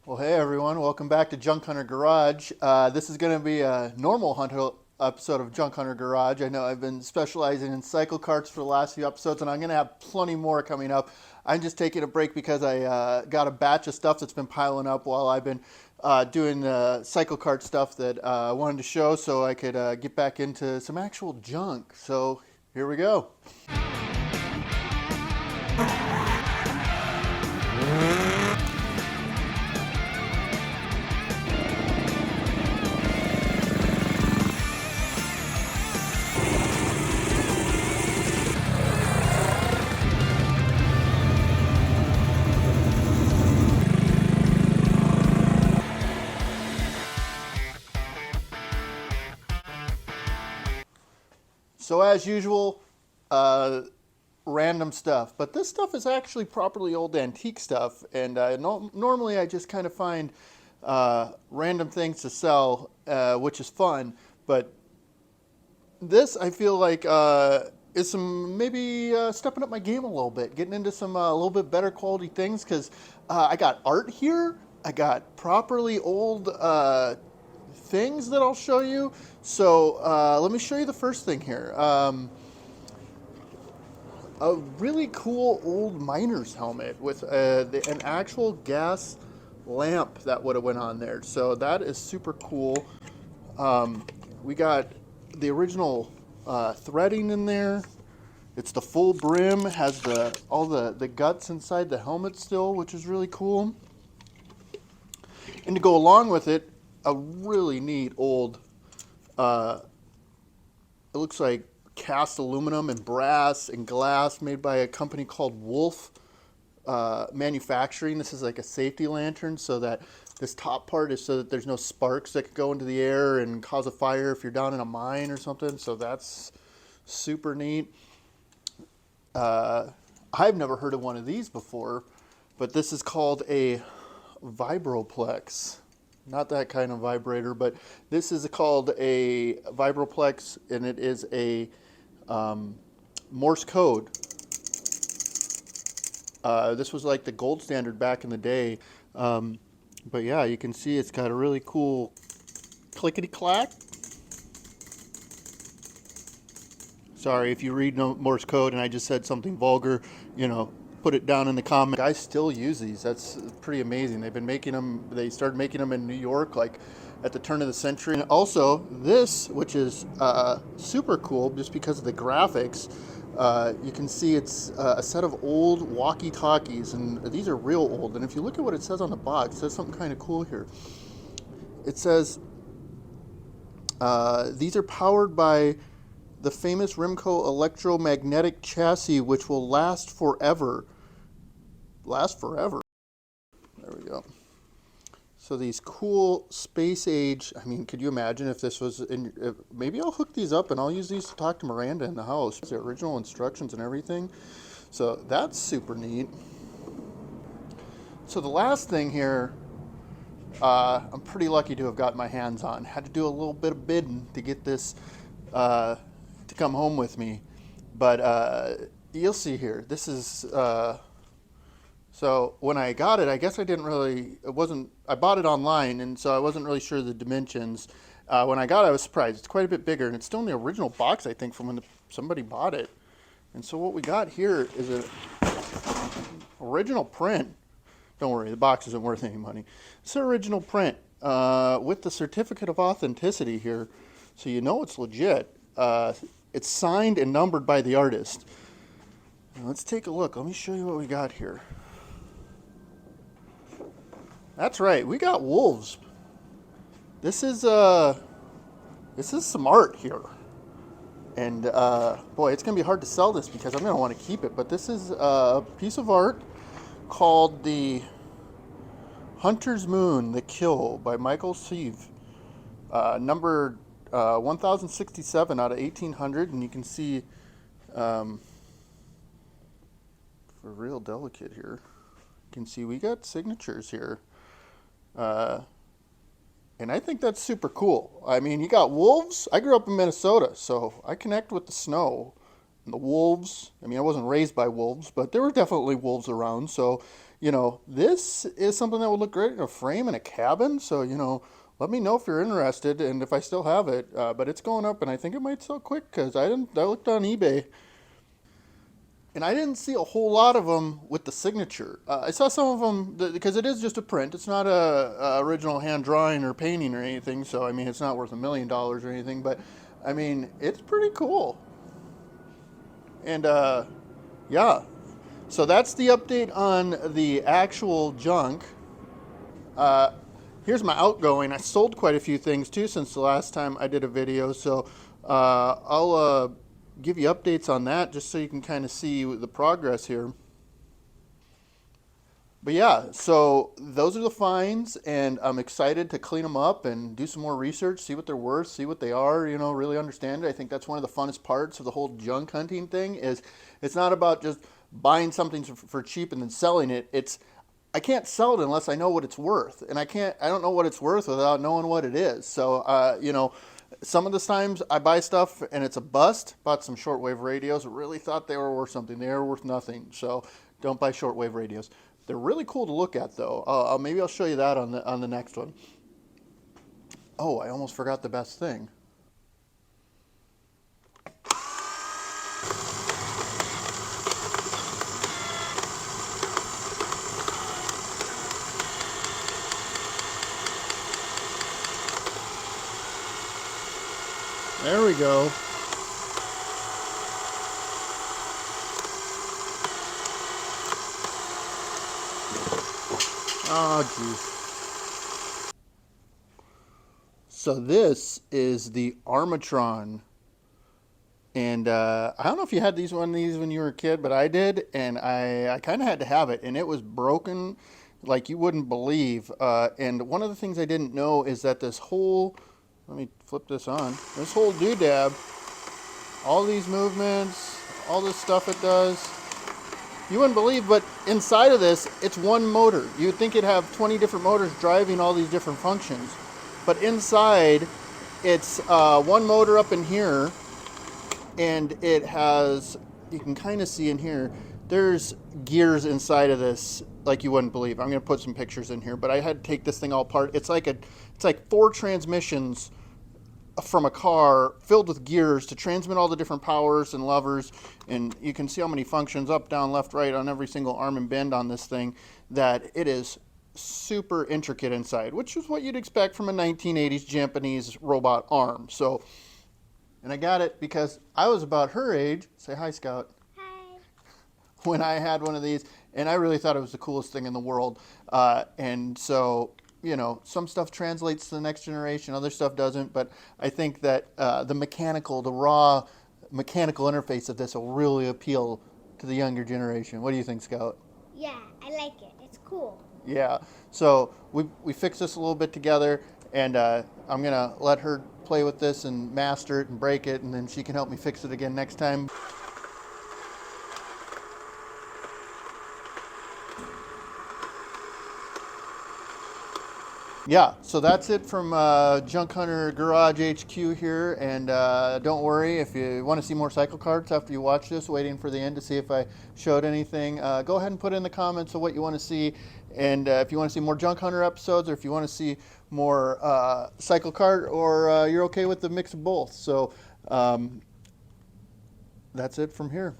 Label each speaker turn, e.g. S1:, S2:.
S1: Well, hey everyone, welcome back to Junk Hunter Garage. This is going to be a normal hunter episode of Junk Hunter Garage. I know I've been specializing in cycle carts for the last few episodes, and I'm going to have plenty more coming up. I'm just taking a break because I got a batch of stuff that's been piling up while I've been doing cycle cart stuff that I wanted to show so I could get back into some actual junk. So here we go. So as usual, uh, random stuff, but this stuff is actually properly old antique stuff, and normally I just kind of find random things to sell, which is fun. But this I feel like is some maybe stepping up my game a little bit, getting into some a little bit better quality things because I got art here. I got properly old things that I'll show you. So let me show you the first thing here. A really cool old miner's helmet with an actual gas lamp that would have went on there. So that is super cool. We got the original threading in there. It's the full brim, has all the guts inside the helmet still, which is really cool. And to go along with it, a really neat old, it looks like cast aluminum and brass and glass made by a company called Wolf Manufacturing. This is like a safety lantern so that this top part is so that there's no sparks that could go into the air and cause a fire if you're down in a mine or something. So that's super neat. I've never heard of one of these before, but this is called a Vibroplex. Not that kind of vibrator, but this is called a Vibroplex, and it is a Morse code. This was like the gold standard back in the day. But yeah, you can see it's got a really cool clickety clack. Sorry if you read Morse code and I just said something vulgar, put it down in the comments. Guys still use these. That's pretty amazing. They've been making them, they started making them in New York like at the turn of the century. And also this, which is super cool just because of the graphics, you can see it's a set of old walkie-talkies, and these are real old. And if you look at what it says on the box, it says something kind of cool here. It says, these are powered by the famous Rimco electromagnetic chassis, which will last forever. Last forever. There we go. So these cool space age, I mean, could you imagine if this was in, maybe I'll hook these up and I'll use these to talk to Miranda in the house. The original instructions and everything. So that's super neat. So the last thing here, I'm pretty lucky to have gotten my hands on. Had to do a little bit of bidding to get this to come home with me. But you'll see here, this is, so when I got it, I guess I didn't really, I bought it online, and so I wasn't really sure the dimensions. When I got it, I was surprised. It's quite a bit bigger, and it's still in the original box, I think, from when somebody bought it. And so what we got here is an original print. Don't worry, the box isn't worth any money. It's an original print with the certificate of authenticity here, so you know it's legit. It's signed and numbered by the artist. Now let's take a look. Let me show you what we got here. That's right, we got wolves. This is some art here. And boy, it's gonna be hard to sell this because I'm gonna want to keep it. But this is a piece of art called the Hunter's Moon, The Kill by Michael Sieve, number 1067 out of 1800, and you can see for real delicate here. You can see we got signatures here, and I think that's super cool. I mean, you got wolves. I grew up in Minnesota, so I connect with the snow and the wolves. I mean, I wasn't raised by wolves, but there were definitely wolves around. So, you know, this is something that would look great in a frame in a cabin. So, you know, let me know if you're interested and if I still have it. But it's going up, and I think it might sell quick because I didn't. I looked on eBay, and I didn't see a whole lot of them with the signature. I saw some of them because it is just a print. It's not a original hand drawing or painting or anything. So I mean, it's not worth $1 million or anything. But I mean, it's pretty cool. And yeah, so that's the update on the actual junk. Uh, Here's my outgoing. I sold quite a few things too since the last time I did a video. So I'll give you updates on that just so you can kind of see the progress here. But yeah, so those are the finds, and I'm excited to clean them up and do some more research, see what they're worth, see what they are, you know, really understand it. I think that's one of the funnest parts of the whole junk hunting thing is it's not about just buying something for cheap and then selling it. It's I can't sell it unless I know what it's worth, and I don't know what it's worth without knowing what it is. So you know, some of the times I buy stuff and it's a bust. Bought some shortwave radios, really thought they were worth something. They are worth nothing. So don't buy shortwave radios. They're really cool to look at, though. Maybe I'll show you that on the next one. Oh, I almost forgot the best thing. There we go. Oh, geez. So this is the Armatron. And I don't know if you had one of these when you were a kid, but I did, and I kind of had to have it, and it was broken like you wouldn't believe. And one of the things I didn't know is that this whole, let me flip this on, this whole doodad, all these movements, all this stuff it does, you wouldn't believe, but inside of this, it's one motor. You'd think it'd have 20 different motors driving all these different functions. But inside, it's one motor up in here, and it has, you can kind of see in here, there's gears inside of this like you wouldn't believe. I'm going to put some pictures in here, but I had to take this thing all apart. It's like 4 transmissions from a car filled with gears to transmit all the different powers and levers, and you can see how many functions, up, down, left, right, on every single arm and bend on this thing, that it is super intricate inside, which is what you'd expect from a 1980s Japanese robot arm. So, and I got it because I was about her age. Say hi, Scout.
S2: Hi.
S1: When I had one of these, and I really thought it was the coolest thing in the world. And so, you know, some stuff translates to the next generation, other stuff doesn't. But I think that the raw mechanical interface of this will really appeal to the younger generation. What do you think, Scout?
S2: Yeah, I like it. It's cool.
S1: Yeah. So we fixed this a little bit together, and I'm gonna let her play with this and master it and break it, and then she can help me fix it again next time. Yeah, so that's it from Junk Hunter Garage HQ here, and don't worry, if you want to see more cycle carts after you watch this, waiting for the end to see if I showed anything, go ahead and put in the comments of what you want to see, and if you want to see more Junk Hunter episodes, or if you want to see more cycle cart, or you're okay with the mix of both. So that's it from here.